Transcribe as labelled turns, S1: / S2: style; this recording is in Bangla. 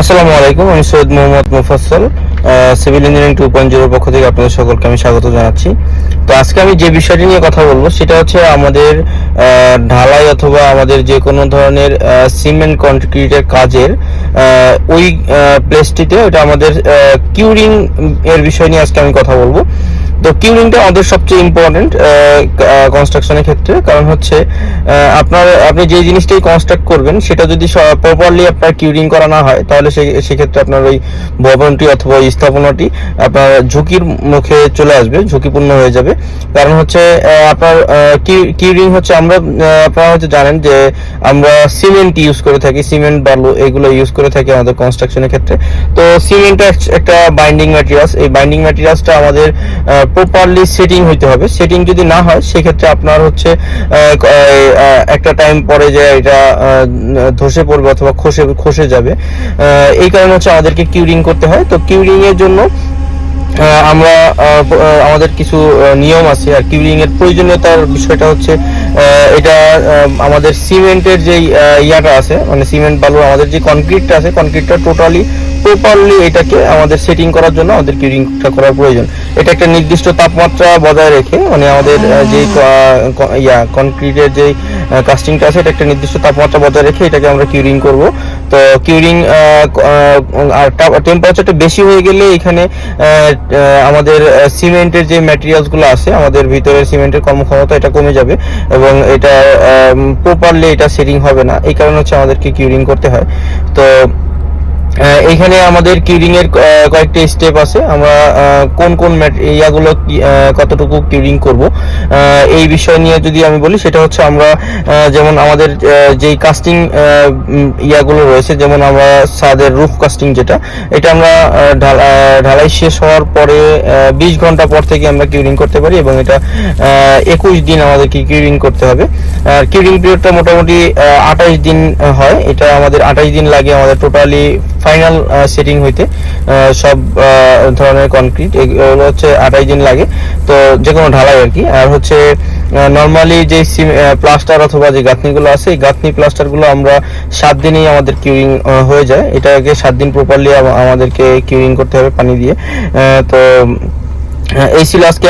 S1: আসসালামু আলাইকুম, আমি সৈয়দ মোহাম্মদ মুফাসসল, সিভিল ইঞ্জিনিয়ারিং 2.0 পক্ষ থেকে আপনাদের সকলকে আমি স্বাগত জানাচ্ছি। তো আজকে আমি যে বিষয়টি নিয়ে কথা বলবো সেটা হচ্ছে আমাদের ঢালাই অথবা আমাদের যে কোনো ধরনের সিমেন্ট কনক্রিটের কাজের ওই প্লেসটিতে ওটা আমাদের কিউরিং এর বিষয় নিয়ে আজকে আমি কথা বলবো। তো কিউরিংটা আমাদের সবচেয়ে ইম্পর্টেন্ট কনস্ট্রাকশনের ক্ষেত্রে, কারণ হচ্ছে আপনি যে জিনিসটাই কনস্ট্রাক্ট করবেন সেটা যদি প্রপারলি আপনার কিউরিং করা না হয় তাহলে সেক্ষেত্রে আপনার ওই ভবনটি অথবা ওই স্থাপনাটি আপনার ঝুঁকির মুখে চলে আসবে, ঝুঁকিপূর্ণ হয়ে যাবে। কারণ হচ্ছে আপনার কিউরিং হচ্ছে আপনারা হয়তো জানেন যে আমরা সিমেন্ট ইউজ করে থাকি, সিমেন্ট বালু এগুলো ইউজ করে থাকি আমাদের কনস্ট্রাকশনের ক্ষেত্রে। তো সিমেন্টটা একটা বাইন্ডিং ম্যাটেরিয়ালস, এই বাইন্ডিং ম্যাটেরিয়ালসটা আমাদের প্রপারলি সেটিং হইতে হবে। সেটিং যদি না হয় সেক্ষেত্রে আপনার হচ্ছে একটা টাইম পরে যে এটা ধসে পড়বে অথবা খসে যাবে। এই কারণে হচ্ছে আমাদেরকে কিউরিং করতে হয়। তো কিউরিং এর জন্য আমরা আমাদের কিছু নিয়ম আছে। আর কিউরিং এর প্রয়োজনীয়তার বিষয়টা হচ্ছে এটা আমাদের সিমেন্টের যে ইয়াটা আছে, মানে সিমেন্ট বালু আমাদের যে কনক্রিটটা আছে, কনক্রিটটা টোটালি প্রপারলি এটাকে আমাদের সেটিং করার জন্য আমাদের কিউরিংটা করার প্রয়োজন। এটা একটা নির্দিষ্ট তাপমাত্রা বজায় রেখে, মানে আমাদের যে কনক্রিটের যে কাস্টিংটা আছে এটা একটা নির্দিষ্ট তাপমাত্রা বজায় রেখে এটাকে আমরা কিউরিং করব। তো কিউরিং আর টেম্পারেচারটা বেশি হয়ে গেলে এখানে আমাদের সিমেন্টের যে ম্যাটেরিয়ালসগুলো আছে, আমাদের ভিতরের সিমেন্টের কর্মক্ষমতা এটা কমে যাবে এবং এটা প্রপারলি এটা সেটিং হবে না। এই কারণে হচ্ছে আমাদেরকে কিউরিং করতে হয়। তো এইখানে আমাদের কিউরিং এর কয়েকটি স্টেপ আছে। আমরা কোন কোন ইয়াগুলো কতটুকু কিউরিং করব এই বিষয় নিয়ে যদি আমি বলি, সেটা হচ্ছে আমরা যেমন আমাদের যেই কাস্টিং ইয়াগুলো রয়েছে, যেমন আমরা ছাদের রুফ কাস্টিং যেটা, এটা আমরা ঢালাই শেষ হওয়ার পরে 20 ঘন্টা পর থেকে আমরা কিউরিং করতে পারি এবং এটা 21 দিন আমাদেরকে কিউরিং করতে হবে। আর কিউরিং পিরিয়ডটা মোটামুটি 28 দিন হয়। এটা আমাদের 28 দিন লাগে আমাদের টোটালি ফাইনাল সেটিং হইতে। সব ধরনের কনক্রিট এগুলো হচ্ছে 28 দিন লাগে, তো যে কোনো ঢালাই আর কি। আর হচ্ছে নর্মালি যে প্লাস্টার অথবা যে গাঁথনিগুলো আছে, এই গাঁথনি প্লাস্টারগুলো আমরা 7 দিনেই আমাদের কিউরিং হয়ে যায়। এটাকে 7 দিন প্রপারলি আমাদেরকে কিউরিং করতে হবে পানি দিয়ে। তো এই ছিল আজকে